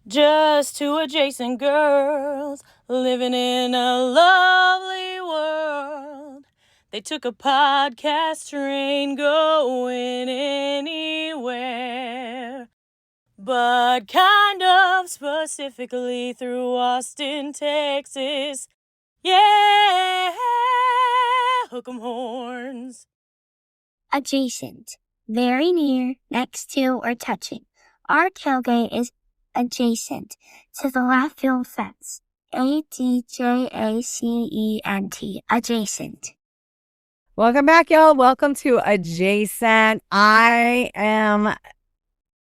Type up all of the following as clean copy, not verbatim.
Just two adjacent girls living in a lovely world. They took a podcast train going anywhere, but kind of specifically through Austin, Texas. Yeah, hook 'em horns. Adjacent. Very near, next to, or touching. Our tailgate is adjacent to the left field fence. ADJACENT. Adjacent. Welcome back, y'all. Welcome to Adjacent. I am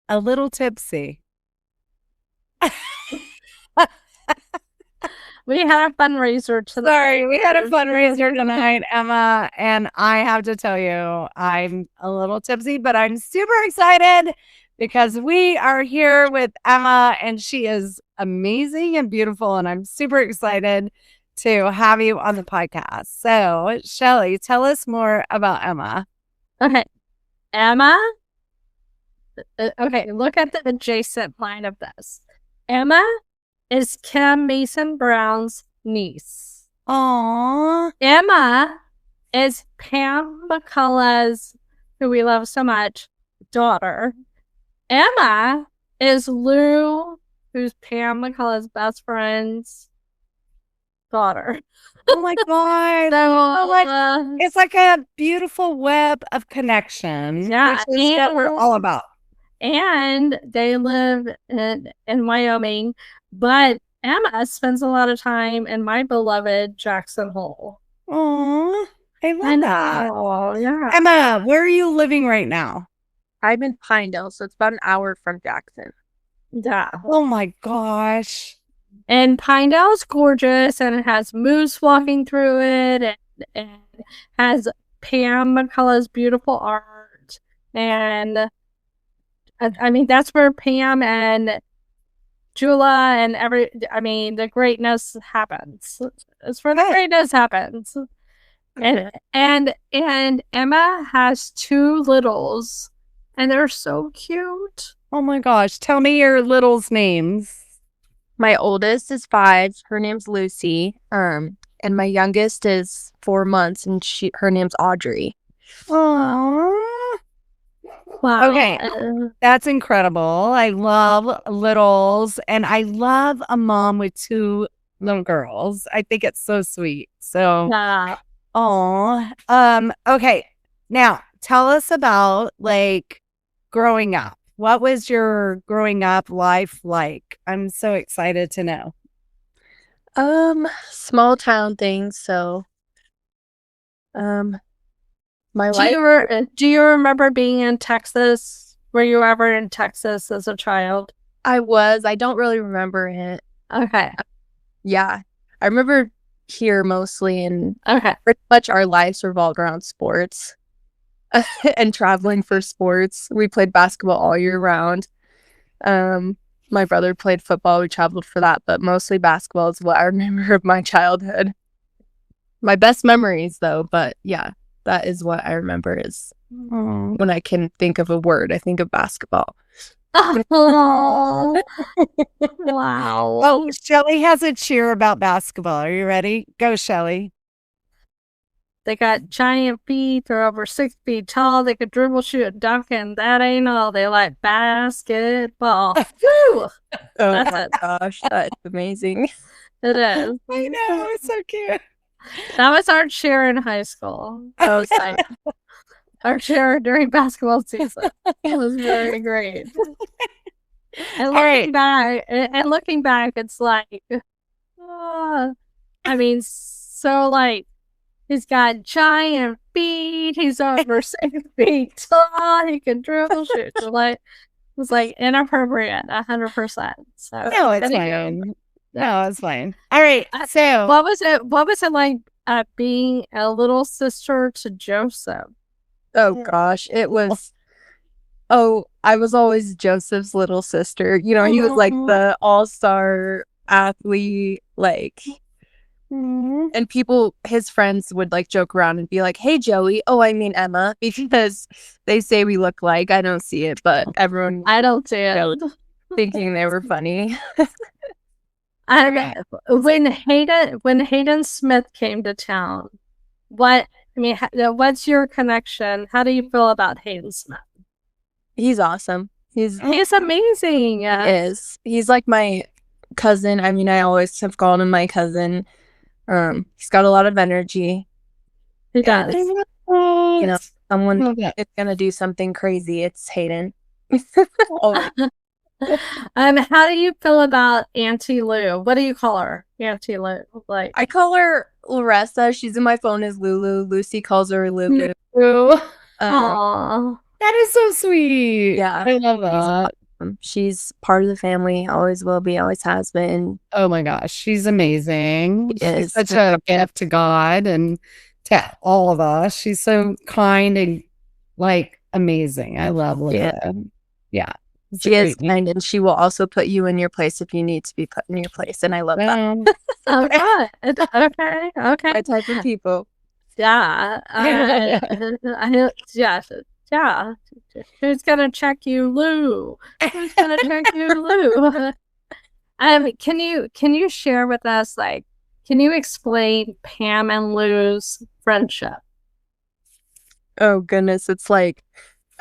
a little tipsy. We had a fundraiser tonight. Sorry, we had a fundraiser tonight, Emma, and I have to tell you, I'm a little tipsy, but I'm super excited because we are here with Emma, and she is amazing and beautiful, and I'm super excited to have you on the podcast. So, Shelly, tell us more about Emma. Okay. Emma. Okay, look at the adjacent line of this. Emma is Kim Mason Brown's niece. Aww. Emma is Pam McCullouch's, who we love so much, daughter. Emma is Lou, who's Pam McCullouch's best friend's daughter. Oh my God. It's like a beautiful web of connection. Yeah, which is what we're all about. And they live in Wyoming, but Emma spends a lot of time in my beloved Jackson Hole. Oh, I love that. Oh, yeah. Emma, where are you living right now? I'm in Pinedale, so it's about an hour from Jackson. Yeah. Oh my gosh. And Pinedale's gorgeous, and it has moose walking through it, and has Pam McCullouch's beautiful art. And I mean, that's where Pam and Jula and the greatness happens. It's where the greatness happens. And Emma has two littles, and they're so cute. Oh my gosh. Tell me your littles' names. My oldest is 5. Her name's Lucy. And my youngest is 4 months, and her name's Audrey. Aww. Wow. Okay. That's incredible. I love littles, and I love a mom with 2 little girls. I think it's so sweet. So, okay. Now, tell us about growing up. What was your growing up life like? I'm so excited to know. Small town things. So, my life. Do you remember being in Texas? Were you ever in Texas as a child? I was. I don't really remember it. Okay. Yeah, I remember here mostly, and okay, pretty much our lives revolved around sports. And traveling for sports. We played basketball all year round. My brother played football. We traveled for that, but mostly basketball is what I remember of my childhood. My best memories, though, but yeah, that is what I remember is when I can think of a word, I think of basketball. Oh, wow. Oh, Shelly has a cheer about basketball. Are you ready? Go, Shelly. They got giant feet. They're over 6 feet tall. They could dribble, shoot, dunk, and that ain't all. They like basketball. Woo! Oh my gosh, that's amazing. It is. I know, it's so cute. That was our cheer in high school. That was our cheer during basketball season. It was very great. And looking back, it's like, he's got giant feet. He's over 6 feet tall. He can dribble, shoot. It was inappropriate, 100%. So no, it's fine. No, it's fine. All right. So, what was it like being a little sister to Joseph? Oh gosh, it was. Oh, I was always Joseph's little sister. You know, he was like the all-star athlete, and his friends would joke around and be like, "Hey, Joey." Oh, I mean Emma, because they say we look like. I don't see it, but everyone. I don't see it. thinking they were funny. When Hayden Smith came to town, what's your connection? How do you feel about Hayden Smith? He's awesome. He's amazing. He's like my cousin. I mean, I always have called him my cousin. He's got a lot of energy. He does. You know, someone is gonna do something crazy. It's Hayden. How do you feel about Auntie Lou? What do you call her? Auntie Lou. Like, I call her Larissa. She's in my phone as Lulu. Lucy calls her Lulu. Aww. That is so sweet. Yeah. I love that. She's part of the family, always will be, always has been. Oh my gosh, she's amazing. She She's is. such a gift to God and to all of us. She's so kind and like amazing. I love Lisa. Yeah. She is kind, and she will also put you in your place if you need to be put in your place, and I love that. Okay. My type of people. Yeah. Yeah. Who's gonna check you, Lou? Who's gonna check you, Lou? Can you share with us, like, can you explain Pam and Lou's friendship? Oh goodness, it's like,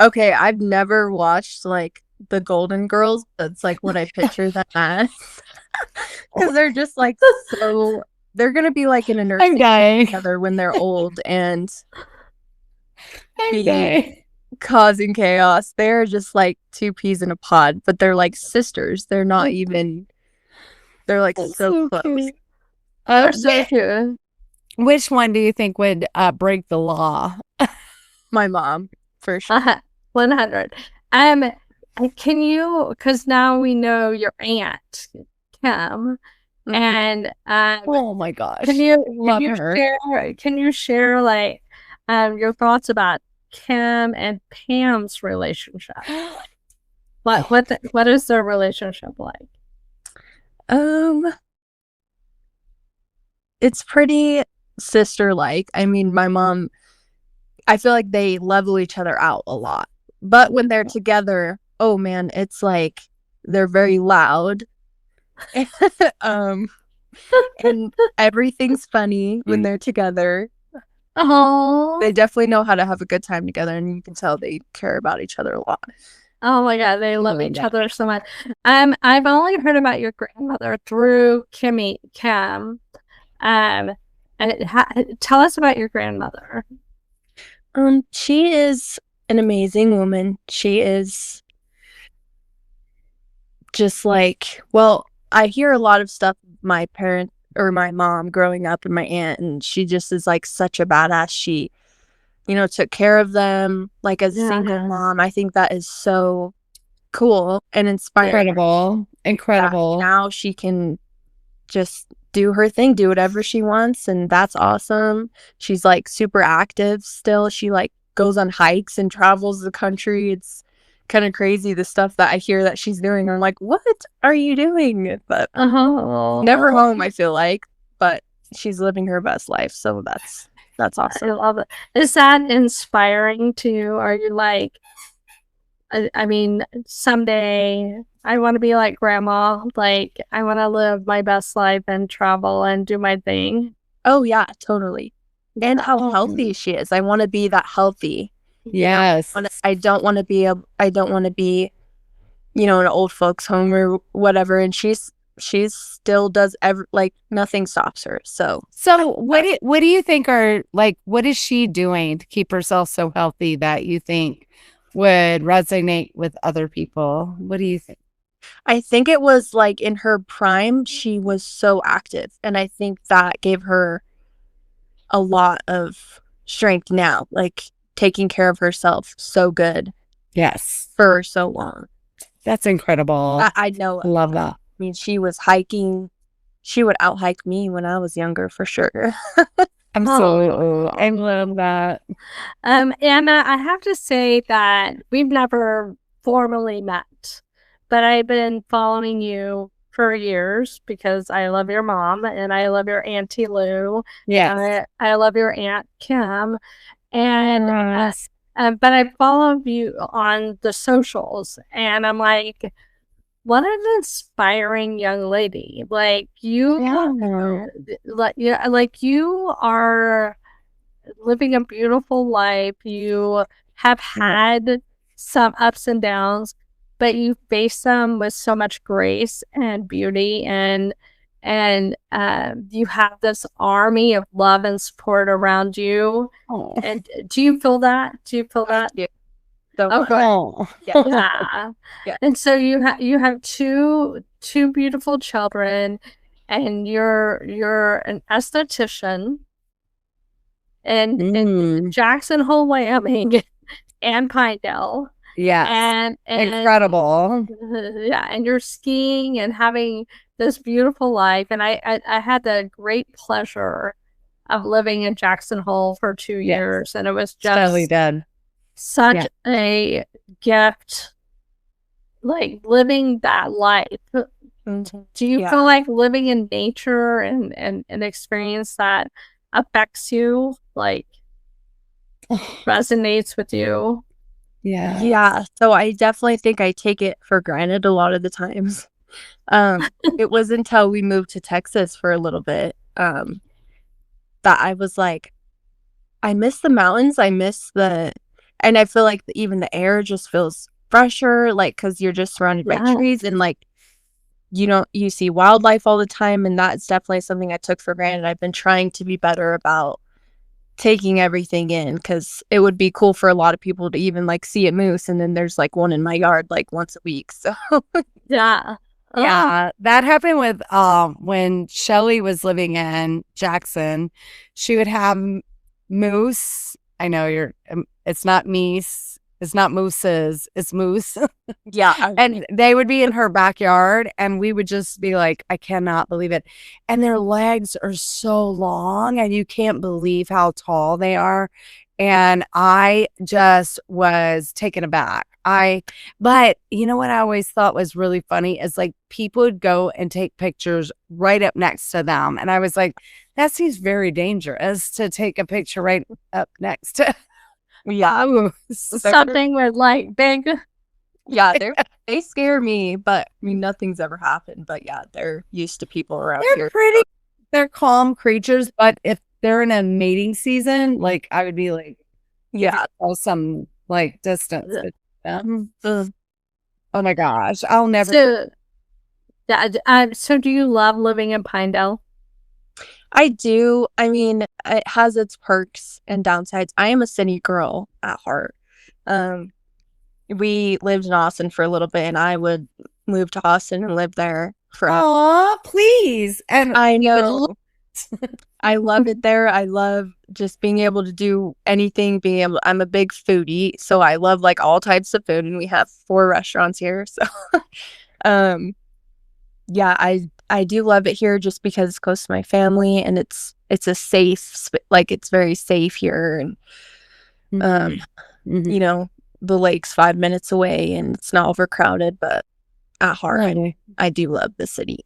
okay, I've never watched like the Golden Girls. That's like what I picture them as, because they're just like so. They're gonna be like in a nursing home together when they're old and causing chaos. They're just like two peas in a pod, but they're like sisters. They're not even. They're like so close. Oh, so cute. Which one do you think would break the law? My mom, for sure. 100. Can you? Because now we know your aunt, Kim, and oh my gosh, can you share like your thoughts about Kim and Pam's relationship? What is their relationship like? It's pretty sister-like. I mean, my mom, I feel like they level each other out a lot. But when they're together, oh man, it's like they're very loud. And everything's funny when they're together. Oh, they definitely know how to have a good time together, and you can tell they care about each other a lot. Oh my God, they love each other so much. I've only heard about your grandmother through Kim. And tell us about your grandmother. She is an amazing woman. She is just like, well, I hear a lot of stuff my parent or my mom growing up and my aunt, and she just is like such a badass. She, took care of them like as a single mom. I think that is so cool and inspiring. Incredible. Now she can just do her thing, do whatever she wants, and that's awesome. She's like super active still. She like goes on hikes and travels the country. It's kind of crazy the stuff that I hear that she's doing. I'm like, what are you doing? But never home, I feel like, but she's living her best life, so that's awesome. I love it. Is that inspiring to you? Are you like, I mean, someday I want to be like grandma. Like, I want to live my best life and travel and do my thing. Oh yeah, totally. And how healthy she is. I want to be that healthy. Yes. I don't want to be an old folks home or whatever. And she still does nothing stops her. So what do you think what is she doing to keep herself so healthy that you think would resonate with other people? What do you think? I think it was like in her prime, she was so active, and I think that gave her a lot of strength now, like taking care of herself so good. Yes. For so long. That's incredible. I know. Love that. I mean, she was hiking. She would out hike me when I was younger, for sure. Absolutely. I love that. Anna, I have to say that we've never formally met, but I've been following you for years because I love your mom and I love your Auntie Lou. Yeah. I love your Aunt Kim. And but I follow you on the socials, and I'm like, what an inspiring young lady. Like you, like you are living a beautiful life. You have had some ups and downs, but you face them with so much grace and beauty, and you have this army of love and support around you. Oh. And do you feel that? Do you feel that? Yeah. So Oh. Yeah. Yeah. And so you have two beautiful children, and you're an esthetician in Jackson Hole, Wyoming, and Pinedale. Yeah. And incredible. Yeah, and you're skiing and having this beautiful life. And I had the great pleasure of living in Jackson Hole for 2 years, and it was just Shelly did. such a gift, like living that life. Do you feel like living in nature and an experience that affects you, like resonates with you? Yeah. So I definitely think I take it for granted a lot of the times. It was until we moved to Texas for a little bit that I was like, I miss the mountains. And I feel like even the air just feels fresher, like, because you're just surrounded by trees, and like you see wildlife all the time, and that's definitely something I took for granted. I've been trying to be better about taking everything in, because it would be cool for a lot of people to even like see a moose, and then there's like one in my yard like once a week. So Yeah, that happened with when Shelly was living in Jackson. She would have moose. I know it's not meese, it's not mooses, it's moose. Yeah. And they would be in her backyard, and we would just be like, I cannot believe it. And their legs are so long, and you can't believe how tall they are. And I just was taken aback. But you know what I always thought was really funny is like people would go and take pictures right up next to them. And I was like, that seems very dangerous to take a picture right up next to. Yeah. something with like big. Yeah, they scare me, but I mean nothing's ever happened. But yeah, they're used to people around here. They're calm creatures, but if they're in a mating season, like I would be like, some like distance with them. Oh my gosh, I'll never. So do you love living in Pinedale? I do. I mean, it has its perks and downsides. I am a city girl at heart. We lived in Austin for a little bit, and I would move to Austin and live there forever. Aw, please. And I know. I love it there. I love just being able to do anything. I'm a big foodie, so I love like all types of food, and we have 4 restaurants here. So, yeah, I do love it here just because it's close to my family, and it's a safe, like it's very safe here, and you know, the lake's 5 minutes away, and it's not overcrowded. But at heart, I do love the city.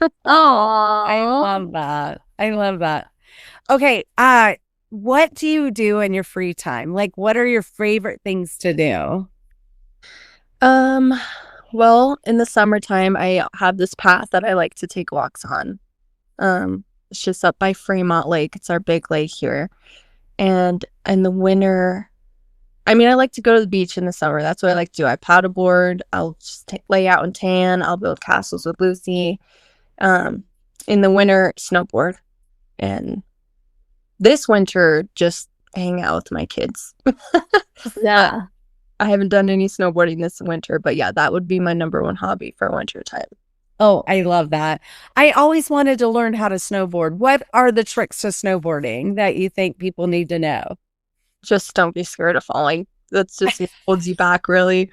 Oh, I love that. I love that. Okay, what do you do in your free time? Like, what are your favorite things to do? Well, in the summertime, I have this path that I like to take walks on. It's just up by Fremont Lake. It's our big lake here. And in the winter, I mean, I like to go to the beach in the summer. That's what I like to do. I paddleboard. I'll just lay out and tan. I'll build castles with Lucy. In the winter, snowboard. And this winter, just hang out with my kids. Yeah. I haven't done any snowboarding this winter, but yeah, that would be my number one hobby for winter time. Oh, I love that. I always wanted to learn how to snowboard. What are the tricks to snowboarding that you think people need to know? Just don't be scared of falling. That's just what holds you back, really.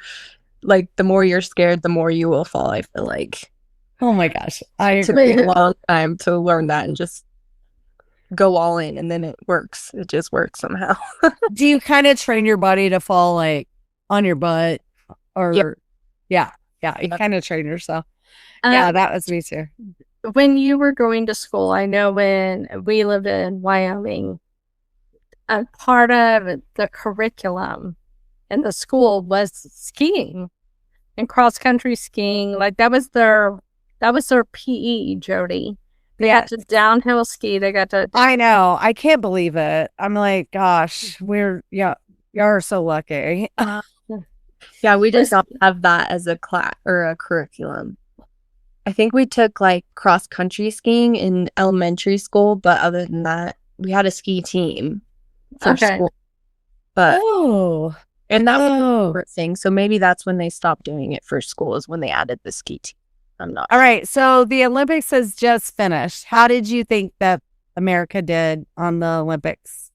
Like, the more you're scared, the more you will fall, I feel like. Oh my gosh. It took me a long time to learn that and just go all in, and then it works. It just works somehow. Do you kind of train your body to fall like on your butt? Or yeah, you kind of train yourself. Yeah, that was me too. When you were going to school, I know when we lived in Wyoming, a part of the curriculum in the school was skiing. and cross country skiing. Like that was their PE, Jody. They got to downhill ski. They got to. I know. I can't believe it. I'm like, gosh, you're so lucky. Yeah, we just don't have that as a class or a curriculum. I think we took like cross country skiing in elementary school, but other than that, we had a ski team for school. But and that was a separate thing. So maybe that's when they stopped doing it for school, is when they added the ski team. I'm not. All right. So the Olympics has just finished. How did you think that America did on the Olympics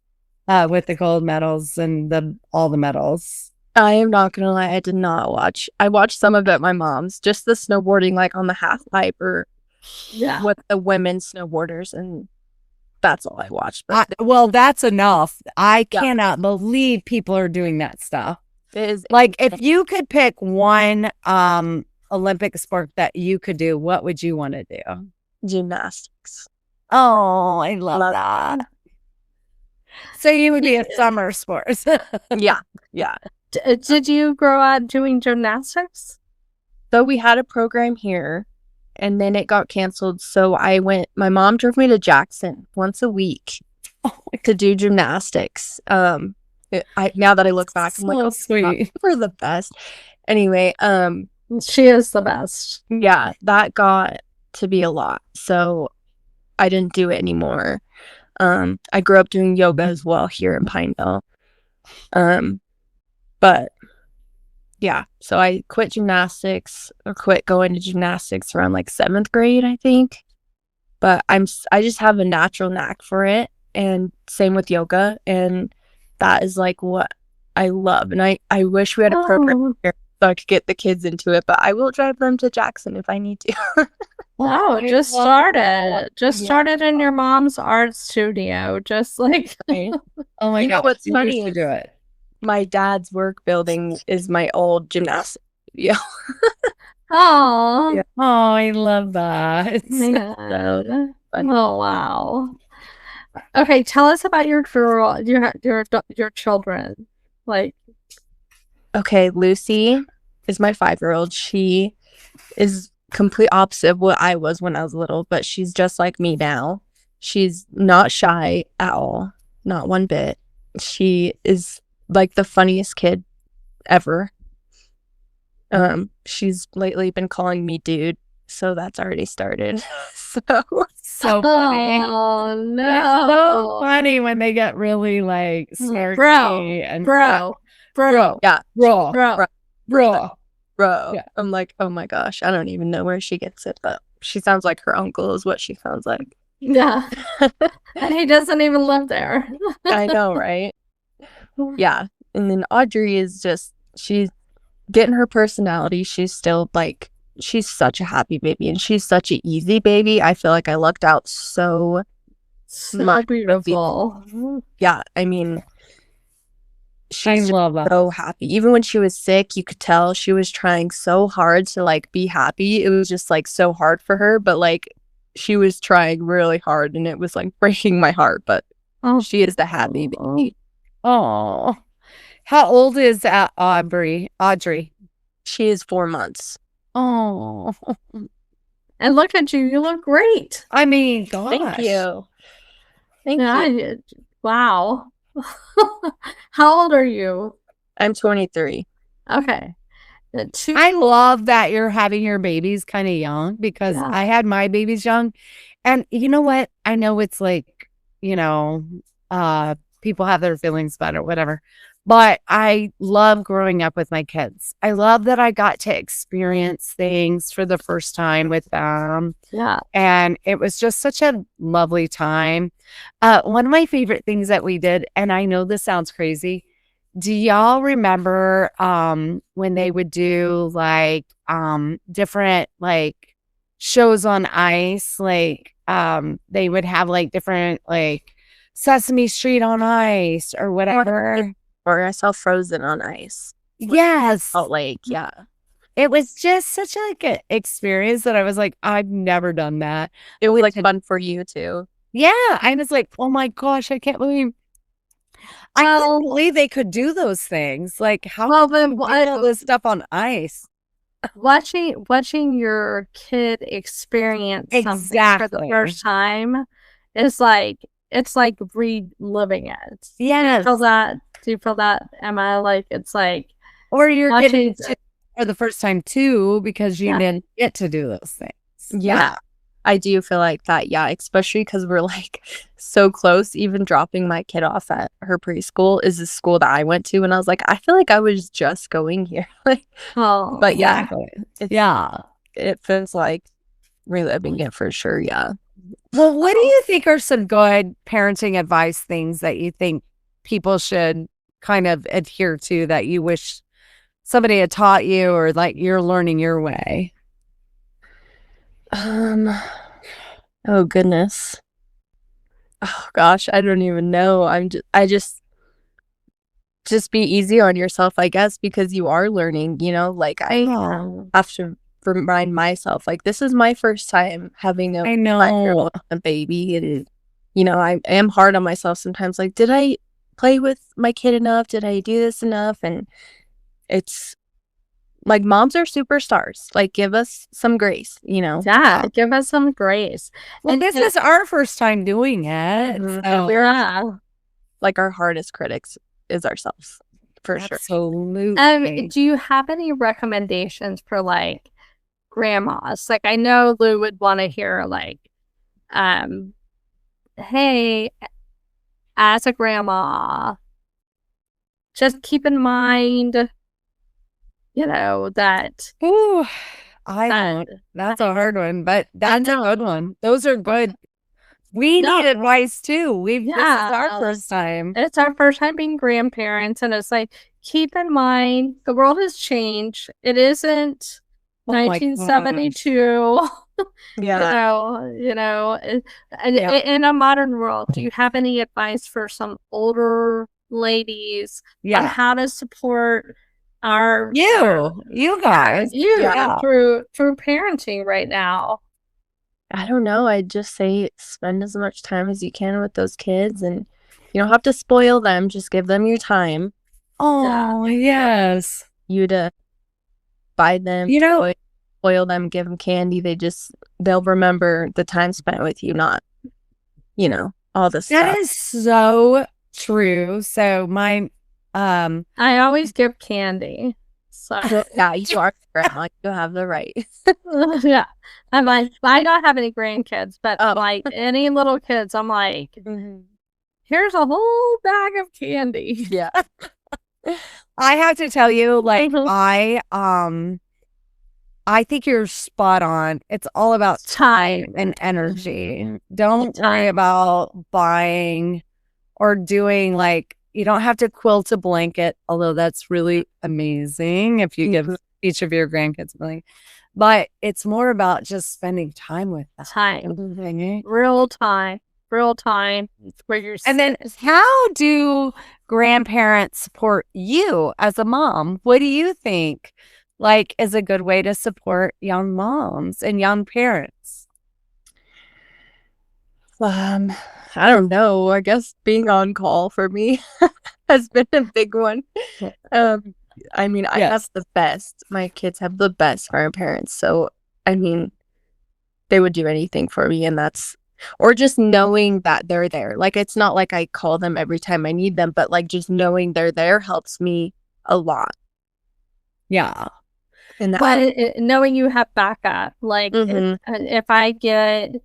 with the gold medals and all the medals? I am not gonna lie, I did not watch. I watched some of it at my mom's, just the snowboarding, like on the half pipe or with the women snowboarders, and that's all I watched. But well, that's enough. I cannot believe people are doing that stuff. It is like if you could pick one Olympic sport that you could do, what would you want to do? Gymnastics. Oh, I love that. So you would be a summer sport. Yeah. Did you grow up doing gymnastics? So we had a program here, and then it got canceled. So my mom drove me to Jackson once a week to do gymnastics. Now that I look back, I'm like, sweet. We're the best. Anyway, she is the best. Yeah, that got to be a lot. So I didn't do it anymore. I grew up doing yoga as well here in Pineville. But yeah, so I quit going to gymnastics around like 7th grade, I think. But I just have a natural knack for it, and same with yoga, and that is like what I love. And I wish we had a program here so I could get the kids into it, but I will drive them to Jackson if I need to. Wow, just started in your mom's art studio, just like. Oh my God, what's funny to do it. My dad's work building is my old gymnastics studio. Oh, I love that. Oh wow. Okay, tell us about your children. Like, okay, Lucy is my 5-year-old. She is complete opposite of what I was when I was little, but she's just like me now. She's not shy at all, not one bit. She is like the funniest kid ever. She's lately been calling me dude, so that's already started. So funny. Oh no, it's so funny when they get really like snarky and bro. Yeah, bro. Yeah. I'm like, oh my gosh, I don't even know where she gets it, but she sounds like her uncle is what she sounds like. Yeah, and he doesn't even live there. I know, right? Yeah. And then Audrey is she's getting her personality. She's still like, she's such a happy baby, and she's such an easy baby. I feel like I lucked out so much. Beautiful. Yeah, I mean, she's love that. So happy. Even when she was sick, you could tell she was trying so hard to like be happy. It was just like so hard for her, but like she was trying really hard, and it was like breaking my heart. But she is the happy baby. Oh, how old is Audrey? She is 4 months. Oh, and look at you! You look great. I mean, gosh. Thank you. Thank you. Wow. How old are you? I'm 23. Okay. I love that you're having your babies kind of young, because I had my babies young, and you know what? I know it's like, people have their feelings about it, whatever. But I love growing up with my kids. I love that I got to experience things for the first time with them. Yeah. And it was just such a lovely time. One of my favorite things that we did, and I know this sounds crazy, do y'all remember when they would do like different like shows on ice? Like they would have like different like Sesame Street on ice or whatever. Or I saw Frozen on ice. Yes. Salt Lake, yeah. It was just such like an experience that I was like, I've never done that. It was like fun for you too. Yeah. I was like, oh my gosh, I can't believe they could do those things. Like how do all this stuff on ice? watching your kid experience something for the first time is like, it's like reliving it. Yes. Do you feel that, Emma? Like, it's like, or you're watching getting for the first time too, because you didn't get to do those things. Yeah. I do feel like that, especially because we're like so close. Even dropping my kid off at her preschool is the school that I went to, and I was like, I feel like I was just going here. Like, but it feels like reliving it for sure. Yeah. Well, what do you think are some good parenting advice things that you think people should kind of adhere to that you wish somebody had taught you, or like you're learning your way? Oh goodness. Oh gosh, I don't even know. I just be easy on yourself, I guess, because you are learning, like I have to remind myself, like, this is my first time having a 5-year-old and a baby, and I am hard on myself sometimes, like, did I play with my kid enough? Did I do this enough? And it's like, moms are superstars. Like, give us some grace, Yeah, give us some grace. Well, this is our first time doing it. So. Like, our hardest critics is ourselves, for sure. Absolutely. Do you have any recommendations for like grandmas? Like, I know Lou would want to hear like, hey, as a grandma, just keep in mind, that. Ooh, that's a hard one, but that's a good one. Those are good. We need advice too. This is our first time. It's our first time being grandparents, and it's like, keep in mind, the world has changed. It isn't 1972. In a modern world. Do you have any advice for some older ladies on how to support you guys through parenting right now? I don't know. I'd just say spend as much time as you can with those kids, and you don't have to spoil them. Just give them your time. Oh, yes. You to buy them, spoil them, give them candy. They'll remember the time spent with you, not, all this stuff. That is so true. So I always give candy. So yeah, you are grandma. You have the right. Yeah, I'm like, I don't have any grandkids, but like any little kids, I'm like, here's a whole bag of candy. Yeah. I have to tell you, like, I think you're spot on. It's all about time and energy. Don't worry about buying or doing, like, you don't have to quilt a blanket, although that's really amazing if you give each of your grandkids a blanket. But it's more about just spending time with them. Real time. Where you're and then how do grandparents support you as a mom? What do you think, like, is a good way to support young moms and young parents? I don't know. I guess being on call for me has been a big one. I mean, I have the best. My kids have the best grandparents. So, I mean, they would do anything for me, and or just knowing that they're there. Like, it's not like I call them every time I need them, but like just knowing they're there helps me a lot. Yeah. But knowing you have backup, like if I get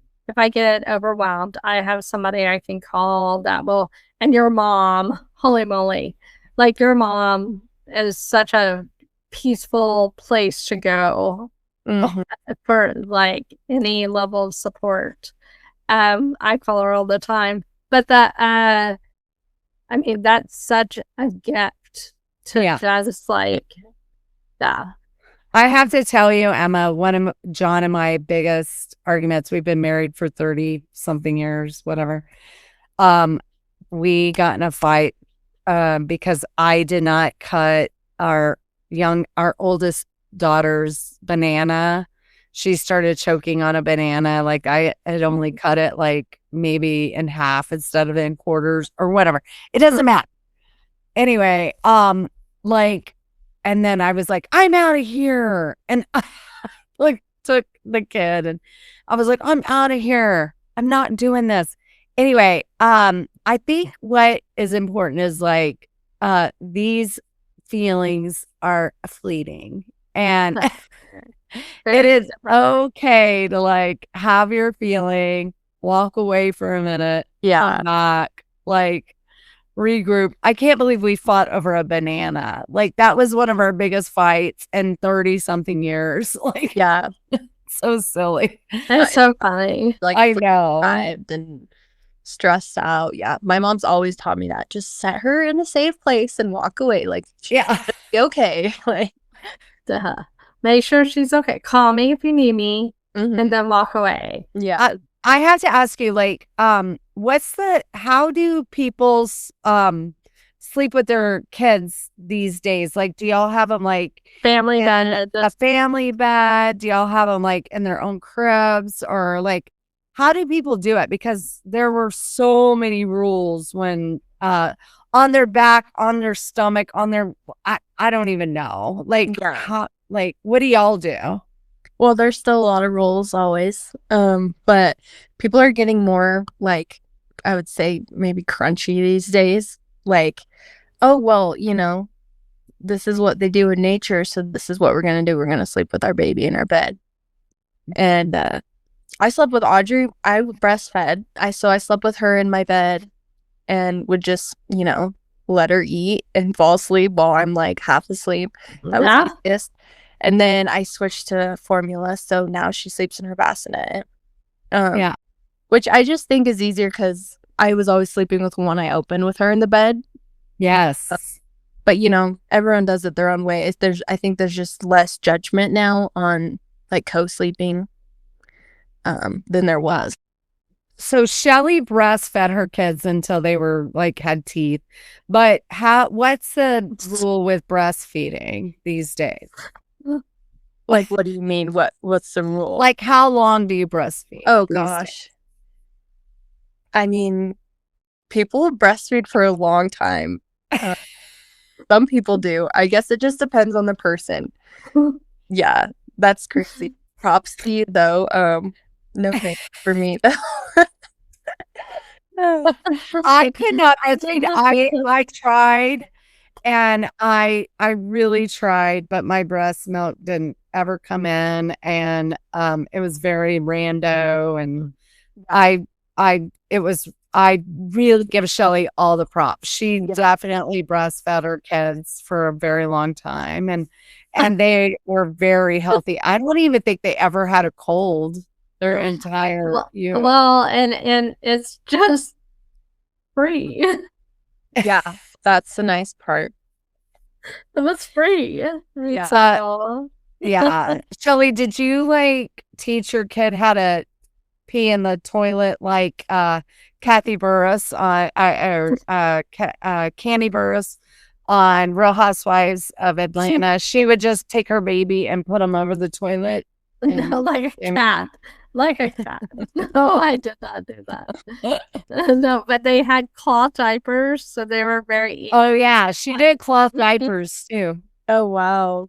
overwhelmed, I have somebody I can call that will. And your mom, holy moly, like, your mom is such a peaceful place to go for like any level of support. I call her all the time, but that I mean, that's such a gift to just like I have to tell you, Emma, one of John and my biggest arguments, we've been married for 30 something years, whatever. We got in a fight because I did not cut our oldest daughter's banana. She started choking on a banana. Like, I had only cut it like maybe in half instead of in quarters or whatever. It doesn't matter. Anyway, like, And then I was like, I'm out of here. And I like took the kid and I was like, I'm out of here. I'm not doing this. Anyway, I think what is important is like, these feelings are fleeting and it is okay to like have your feeling, walk away for a minute, come back, like regroup. I can't believe we fought over a banana. Like that was one of our biggest fights in 30 something years. Like, Yeah. so silly. That's so funny. Like I know. and stressed out. Yeah. My mom's always taught me that. Just set her in a safe place and walk away. Like, Yeah. be okay. Like, Make sure she's okay. Call me if you need me, mhm. and then walk away. Yeah. I had to ask you, like, how do people sleep with their kids these days? Like, do y'all have them like Family in bed. a family bed? Do y'all have them like in their own cribs, or like, how do people do it? Because there were so many rules when on their back, on their stomach, on their I don't even know. Like, how, like, what do y'all do? Well, there's still a lot of rules always. But people are getting more like, I would say maybe crunchy these days. Like, oh, well, you know, this is what they do in nature. So this is what we're going to do. We're going to sleep with our baby in our bed. And I slept with Audrey. I breastfed. So I slept with her in my bed and would just, you know, let her eat and fall asleep while I'm like half asleep. That was the easiest. And then I switched to formula, so now she sleeps in her bassinet. Which I just think is easier because I was always sleeping with one eye open with her in the bed. Yes. But, you know, everyone does it their own way. I think there's just less judgment now on, like, co-sleeping than there was. So Shelly breastfed her kids until they were like had teeth. But what's the rule with breastfeeding these days? Like, what do you mean? What's the rule? Like, how long do you breastfeed? Oh, gosh. I mean, people breastfeed for a long time. Some people do. I guess it just depends on the person. Yeah, that's crazy. Props to you, though. No thanks for me, though. I could not. I think I tried, and I really tried, but my breast milk didn't ever come in, and it was very rando, and I really give Shelly all the props. She definitely breastfed her kids for a very long time, and they were very healthy. I don't even think they ever had a cold their entire year. Well, and it's just free. Yeah, that's the nice part. It was free. Yeah. So, Yeah. Shelly, did you like teach your kid how to pee in the toilet like Kathy Burris Candy Burris on Real Housewives of Atlanta? She would just take her baby and put him over the toilet. No, like a cat. Like a cat. No, I did not do that. No, but they had cloth diapers, so they were very. Oh, yeah. She did cloth diapers, too. Oh, wow.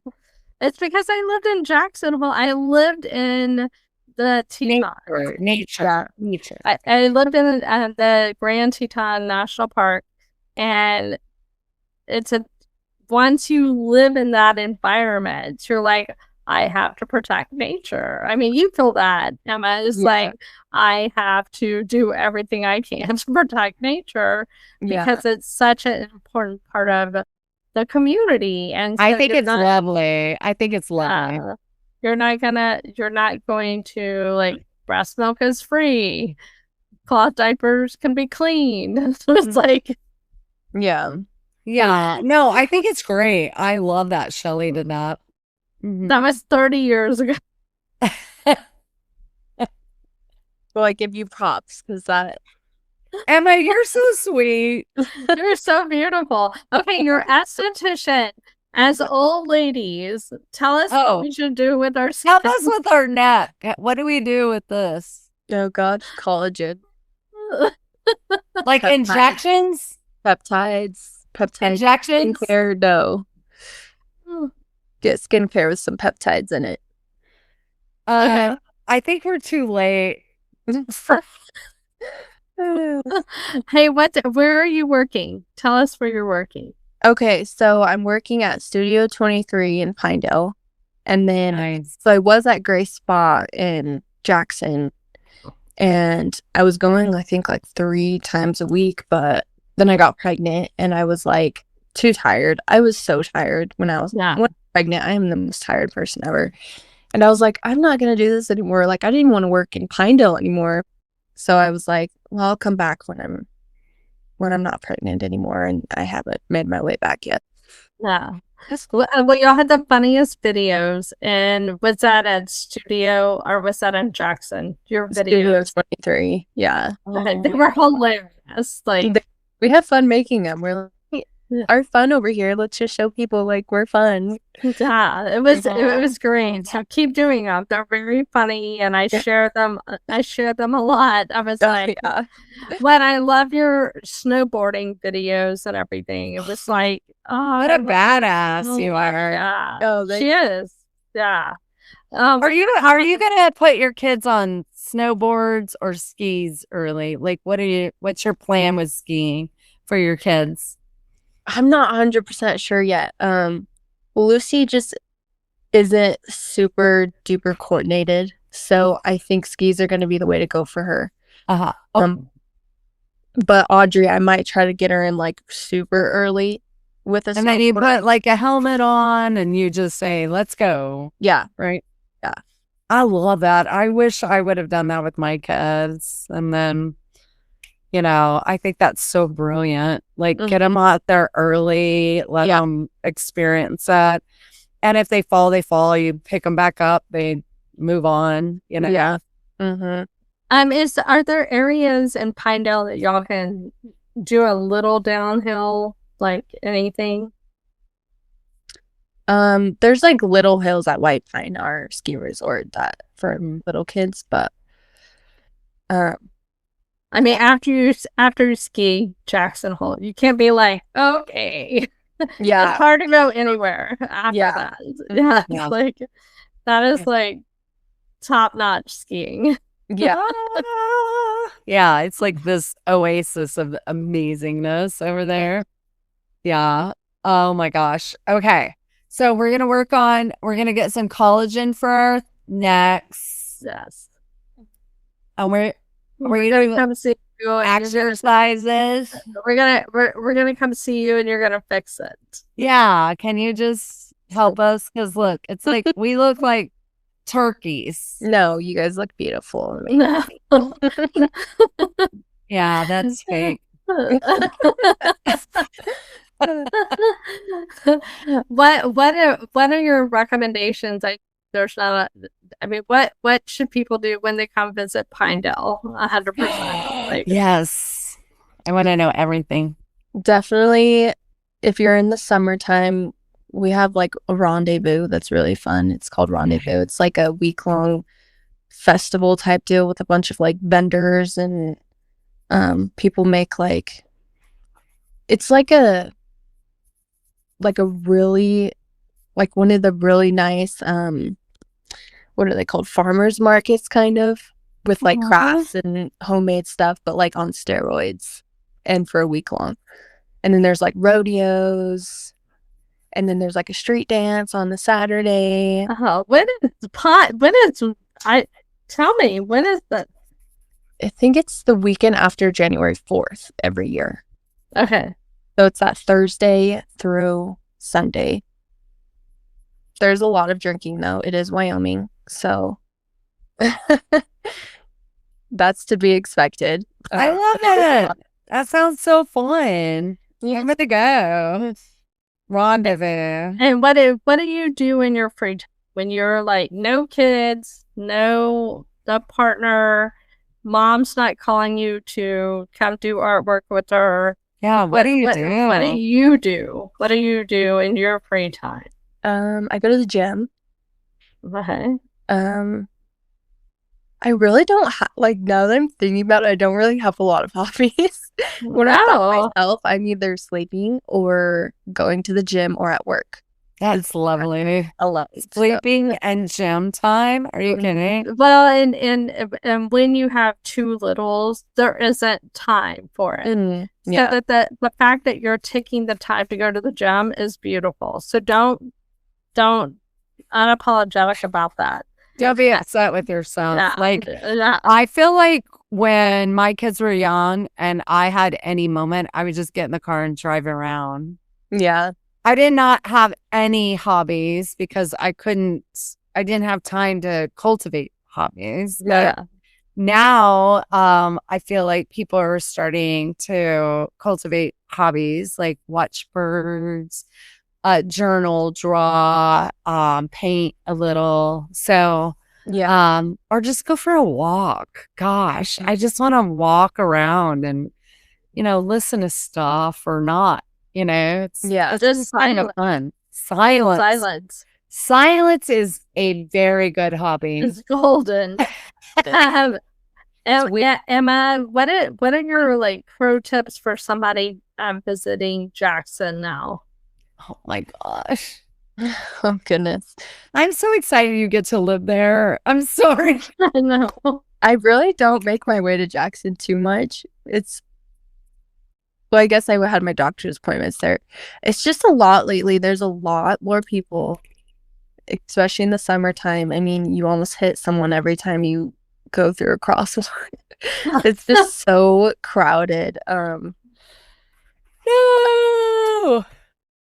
It's because I lived in Jacksonville. I lived in the Teton. Nature. I lived in the Grand Teton National Park, and once you live in that environment, you're like, I have to protect nature. I mean, you feel that, Emma. It's like, I have to do everything I can to protect nature because it's such an important part of the community. And so I think it's lovely. I think it's lovely. You're not going to, like, breast milk is free. Cloth diapers can be cleaned. So it's like. Yeah. Yeah. No, I think it's great. I love that Shelly did that. That was 30 years ago. Well, I give you props because that. Emma, you're so sweet. You're so beautiful. Okay, your esthetician. As old ladies, tell us what we should do with our skin. Help us with our neck. What do we do with this? Oh, God. Collagen. Like injections? Peptides. Injections? Skincare, no. get skincare with some peptides in it. I think we're too late. Hey, where are you working? Tell us where you're working. Okay, so I'm working at Studio 23 in Pinedale. And then Nice. so I was at Gray Spa in Jackson. And I was going, I think, like 3 times a week, but then I got pregnant and I was like too tired. I was so tired when I was pregnant. I am the most tired person ever. And I was like, I'm not going to do this anymore. Like, I didn't want to work in Pinedale anymore. So I was like, well, I'll come back when I'm not pregnant anymore. And I haven't made my way back yet. Yeah. Well, y'all had the funniest videos. And was that at Studio or was that in Jackson? Your videos? Studio 23. Yeah. They were hilarious. Like, we have fun making them. We're like, our fun over here. Let's just show people like we're fun. Yeah, it was great. So keep doing them. They're very funny, and I share them. I share them a lot. I was like, when I love your snowboarding videos and everything. It was like, oh, what a badass you are. Yeah, she is. Yeah. Are you gonna put your kids on snowboards or skis early? Like, what's your plan with skiing for your kids? I'm not 100% sure yet. Lucy just isn't super duper coordinated, so I think skis are going to be the way to go for her. But Audrey, I might try to get her in like super early with a. And then you put like a helmet on, and you just say, "Let's go." Yeah. Right. Yeah. I love that. I wish I would have done that with my kids, and then. I think that's so brilliant. Like, get them out there early, let them experience that. And if they fall, they fall. You pick them back up, they move on, Yeah. Mm-hmm. Are there areas in Pinedale that y'all can do a little downhill, like anything? There's like Little Hills at White Pine, our ski resort that for little kids, but I mean, after you ski Jackson Hole, you can't be like, okay. Yeah. It's hard to go anywhere after that. Yeah. Like, that is like top-notch skiing. Yeah. Yeah, it's like this oasis of amazingness over there. Yeah. Oh my gosh. Okay. So we're going to get some collagen for our necks. Yes. And we're gonna come see you. Exercises. We're gonna come see you, and you're gonna fix it. Yeah. Can you just help us? Because look, it's like we look like turkeys. No, you guys look beautiful. No. Yeah, that's fake. What are your recommendations? There's not what should people do when they come visit Pinedale? 100%. Yes. I want to know everything. Definitely, if you're in the summertime, we have like a rendezvous that's really fun. It's called Rendezvous. It's like a week-long festival type deal with a bunch of like vendors and people make like it's like a really like one of the really nice what are they called, farmers markets kind of, with like crafts and homemade stuff, but like on steroids, and for a week long. And then there's like rodeos, and then there's like a street dance on the Saturday. When is that? I think it's the weekend after January 4th every year. Okay. So it's that Thursday through Sunday. There's a lot of drinking though. It is Wyoming, so that's to be expected. I love it. That sounds so fun. I'm gonna go. Rendezvous. And what do you do in your free time when you're like no kids, no partner, mom's not calling you to come do artwork with her? Yeah, what do you do? What do you do? What do you do in your free time? I go to the gym. Okay. I really don't like, now that I'm thinking about it, I don't really have a lot of hobbies. When I'm by myself, I'm either sleeping or going to the gym or at work. That's lovely. I love it. Sleeping and gym time? Are you kidding? Well, and when you have two littles, there isn't time for it. Yeah. So that the fact that you're taking the time to go to the gym is beautiful. So don't unapologetic about that. Don't be upset with yourself. Yeah. Like, Yeah. I feel like when my kids were young and I had any moment, I would just get in the car and drive around. Yeah. I did not have any hobbies because I didn't have time to cultivate hobbies. Yeah. Now, I feel like people are starting to cultivate hobbies like watch birds, journal, draw, paint a little. So, Yeah. or just go for a walk. Gosh, I just want to walk around and, listen to stuff or not. It's Yeah. just kind of fun. Silence. Silence is a very good hobby. It's golden. Emma, what are your like pro tips for somebody visiting Jackson now? Oh my gosh. Oh goodness. I'm so excited you get to live there. I'm sorry. I know. I really don't make my way to Jackson too much. Well, I guess I had my doctor's appointments there. It's just a lot lately. There's a lot more people, especially in the summertime. I mean, you almost hit someone every time you go through a crosswalk. It's just so crowded. No.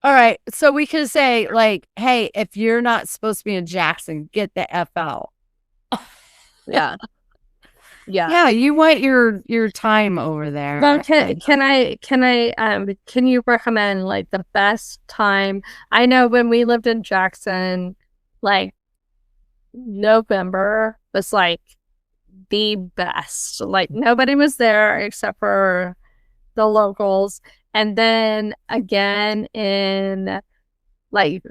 All right. So we can say, like, hey, if you're not supposed to be in Jackson, get the F out. Yeah. Yeah. Yeah, you want your time over there. Well, can you recommend like the best time? I know when we lived in Jackson, like November was like the best. Like nobody was there except for the locals. And then again in like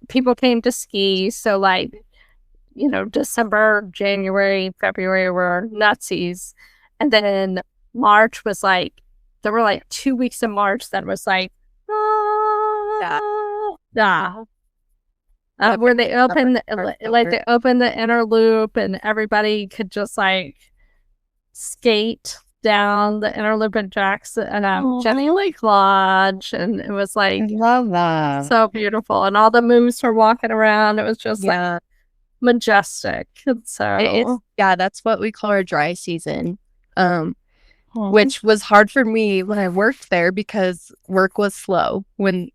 people came to ski. So like, December, January, February were nutsies. And then March was like, there were like 2 weeks in March that was like, where they opened, they opened the inner loop and everybody could just like skate down the inner loop in Jackson and Jenny Lake Lodge. And it was like, I love that. so beautiful. And all the moose were walking around. It was just like, majestic. So that's what we call our dry season, which was hard for me when I worked there because work was slow. A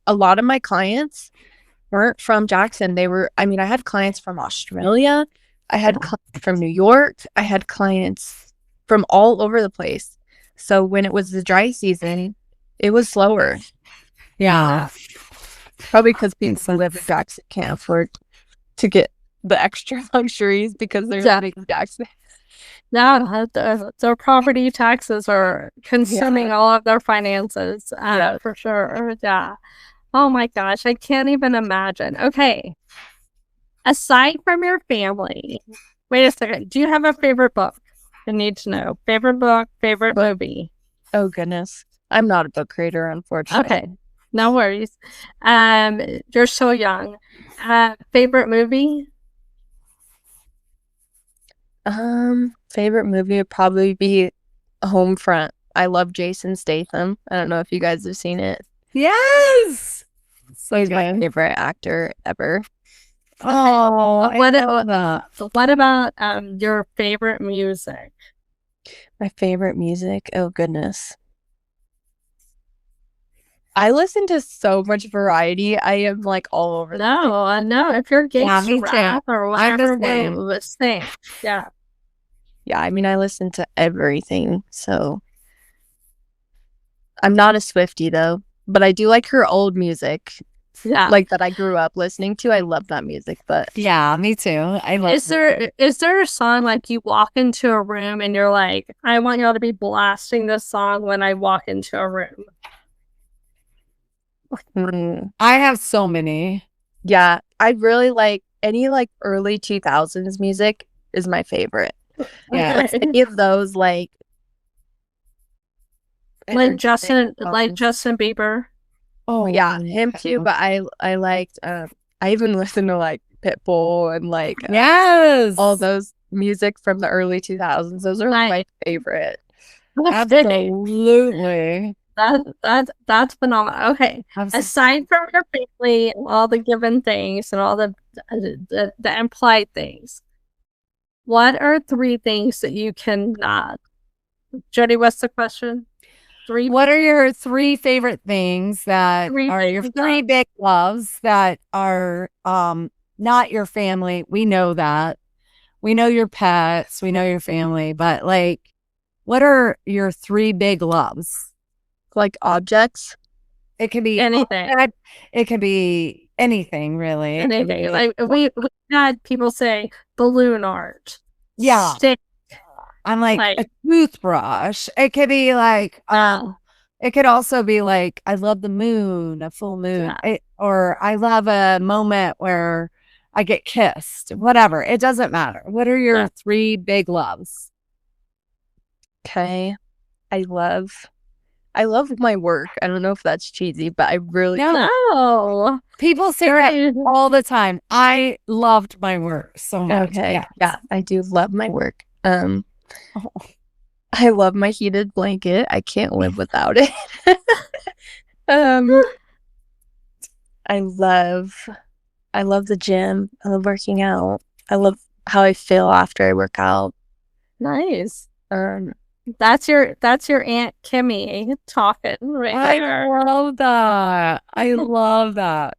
lot of my clients weren't from Jackson. I had clients from Australia, I had clients from New York, I had clients from all over the place. So when it was the dry season, it was slower. Yeah. Probably because people who live in Jackson can't afford to get the extra luxuries because they're living in Jackson. Now their property taxes are consuming all of their finances, for sure. Yeah. Oh my gosh, I can't even imagine. Okay. Aside from your family, wait a second. Do you have a favorite book? I need to know. Favorite book, favorite movie. Oh goodness. I'm not a book reader, unfortunately. Okay. No worries. You're so young. Favorite movie? Favorite movie would probably be Homefront. I love Jason Statham. I don't know if you guys have seen it. Yes. So he's my favorite actor ever. Oh, what about your favorite music? My favorite music? Oh goodness. I listen to so much variety. I am like all over. No. If you're gangster rap or whatever, same. Yeah. Yeah, I listen to everything. So I'm not a Swiftie though, but I do like her old music. Yeah. Like that I grew up listening to. I love that music, but yeah, me too. I love Is there a song like you walk into a room and you're like, I want y'all to be blasting this song when I walk into a room? I have so many. Yeah, I really like any like early 2000s music is my favorite. Yeah. Any of those like Justin Bieber. Oh yeah, him too. But I liked. I even listened to like Pitbull and like yes, all those music from the early 2000s. Those are my favorite. absolutely. That's phenomenal. Okay. Aside from your family, all the given things and all the implied things, what are 3 things that you cannot? Jody, what's the question? 3. What are your 3 favorite things that are your 3 big loves that are not your family? We know that. We know your pets, we know your family, but like, what are your 3 big loves? Like objects? It can be anything. It can be anything, really. Anything. Like we had people say balloon art. Yeah. Stick. I'm like a toothbrush. It could be like it could also be like I love the moon, a full moon, or I love a moment where I get kissed. Whatever. It doesn't matter. What are your 3 big loves? Okay. I love my work. I don't know if that's cheesy, but I really No. People say that all the time. I loved my work so much. Okay. Yeah, I do love my work. I love my heated blanket. I can't live without it. I love the gym. I love working out. I love how I feel after I work out. Nice. That's your Aunt Kimmy talking right there. I love that. I love that.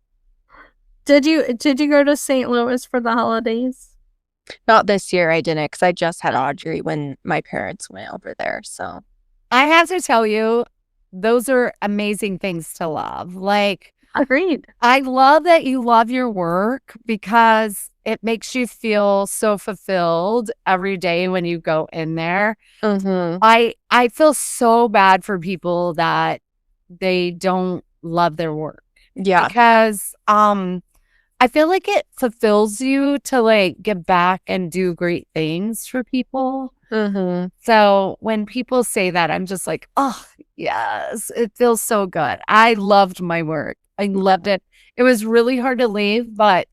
Did you go to St. Louis for the holidays? Not this year. I didn't, because I just had Audrey when my parents went over there. So I have to tell you, those are amazing things to love. Like, agreed. I love that you love your work because it makes you feel so fulfilled every day when you go in there. Mm-hmm. I feel so bad for people that they don't love their work. Yeah. Because I feel like it fulfills you to like give back and do great things for people. Mm-hmm. So when people say that, I'm just like, oh, yes, it feels so good. I loved my work. I loved it. It was really hard to leave, but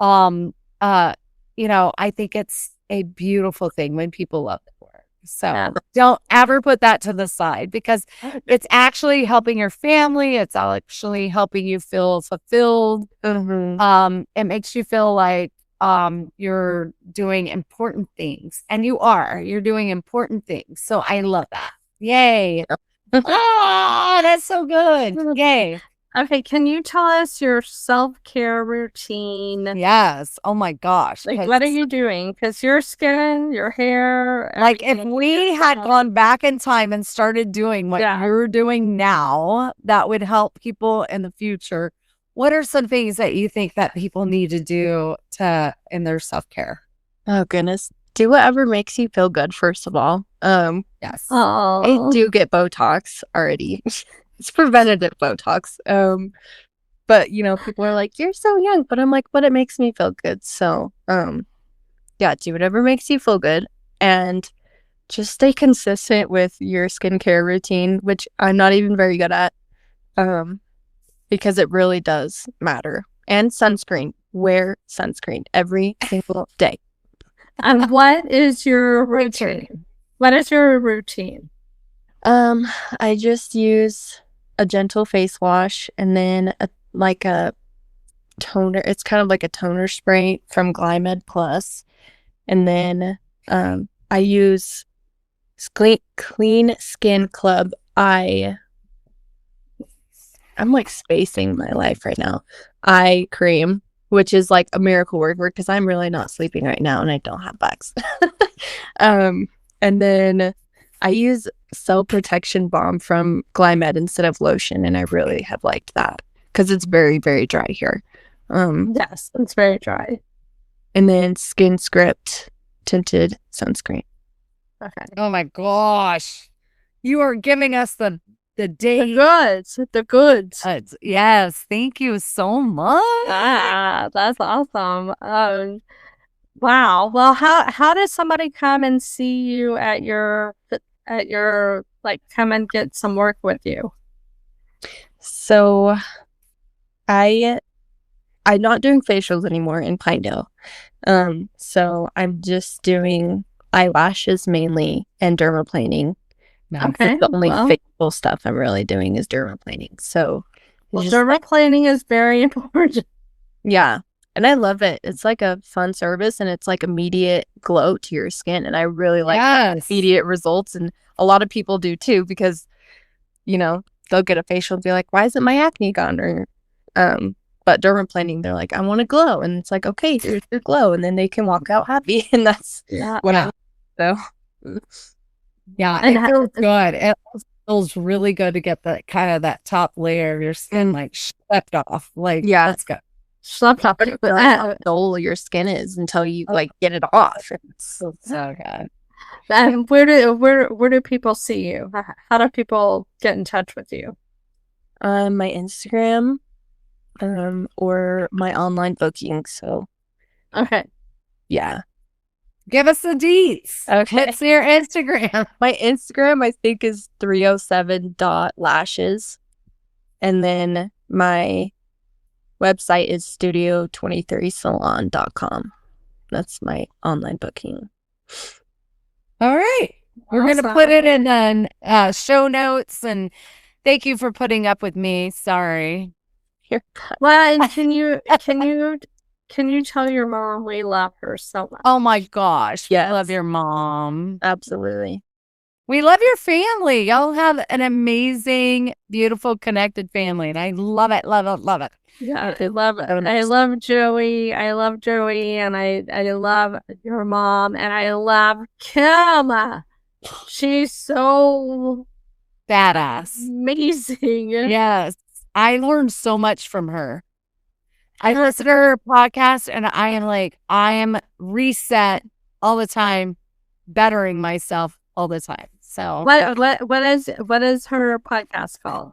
you know, I think it's a beautiful thing when people love their work. So don't ever put that to the side, because it's actually helping your family. It's actually helping you feel fulfilled. Mm-hmm. It makes you feel like you're doing important things, and you're doing important things. So I love that. Yay. Oh, that's so good. Yay. Okay, can you tell us your self-care routine? Yes. Oh my gosh. Like, what are you doing? Because your skin, your hair. Like, if we had gone back in time and started doing what you're doing now, that would help people in the future. What are some things that you think that people need to do in their self-care? Oh, goodness. Do whatever makes you feel good, first of all. Yes. I do get Botox already. It's preventative Botox. But you know, people are like, you're so young, but I'm like, but it makes me feel good. So, yeah, do whatever makes you feel good, and just stay consistent with your skincare routine, which I'm not even very good at, because it really does matter. And sunscreen. Wear sunscreen every single day. And what is your routine? What is your routine? I just use a gentle face wash, and then a toner. It's kind of like a toner spray from Glymed Plus. And then I use Clean Skin Club I'm like spacing my life right now. Eye cream, which is like a miracle word because I'm really not sleeping right now and I don't have bugs. And then I use cell protection balm from Glymed instead of lotion, and I really have liked that because it's very, very dry here. Yes, it's very dry. And then Skin Script tinted sunscreen. Okay. Oh my gosh, you are giving us the day. The goods. Yes, thank you so much. That's awesome. Wow. Well, how does somebody come and see you at your like come and get some work with you? So I'm not doing facials anymore in Pinedale. So I'm just doing eyelashes mainly and dermaplaning. Okay. The only well, facial stuff I'm really doing is dermaplaning. So it's just dermaplaning is very important. yeah. And I love it. It's like a fun service and it's like immediate glow to your skin. And I really like immediate results. And a lot of people do too, because, you know, they'll get a facial and be like, why isn't my acne gone? Or, but dermaplaning, they're like, I want to glow. And it's like, okay, here's your glow. And then they can walk out happy. And that's what I so. Yeah, and it feels good. It feels really good to get that kind of that top layer of your skin like swept off. Like, let's go. Slept off. How dull your skin is until you like get it off. It's so good. And where do people see you? How do people get in touch with you? My Instagram, or my online booking. So, okay, yeah. Give us the deets. Okay, it's your Instagram. My Instagram, I think, is 307.lashes, and then my website is studio23salon.com. That's my online booking. All right. We're going to put it in show notes, and thank you for putting up with me. Sorry. Well, and can you tell your mom we love her so much? Oh my gosh. Yes. I love your mom. Absolutely. We love your family. Y'all have an amazing, beautiful, connected family. And I love it, love it, love it. Yeah, I love it. I love Joey. I love Joey, and I love your mom, and I love Kim. She's so badass. Amazing. Yes. I learned so much from her. I listen to her podcast and I am reset all the time, bettering myself all the time. So what is her podcast called?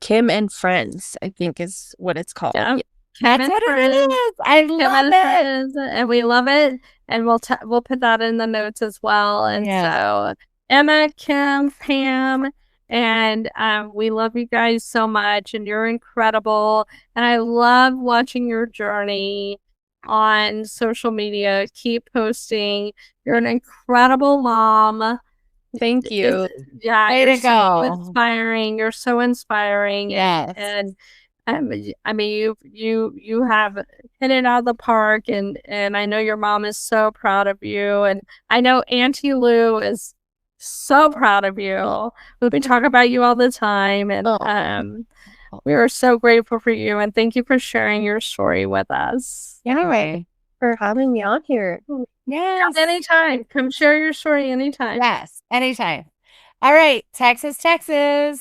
Kim and Friends, I think is what it's called. Yeah. That's what it is. I love it. And we love it. And we'll put that in the notes as well. And so Emma, Kim, Pam, and we love you guys so much, and you're incredible. And I love watching your journey on social media. Keep posting. You're an incredible mom. Thank you. Way to go. So inspiring. You're so inspiring. Yes. And I mean, you have hit it out of the park, and I know your mom is so proud of you, and I know Auntie Lou is so proud of you. We talk about you all the time, and we are so grateful for you, and thank you for sharing your story with us. Anyway, for having me on here. Yes. Anytime. Come share your story anytime. Yes, anytime. All right, Texas. Yeah.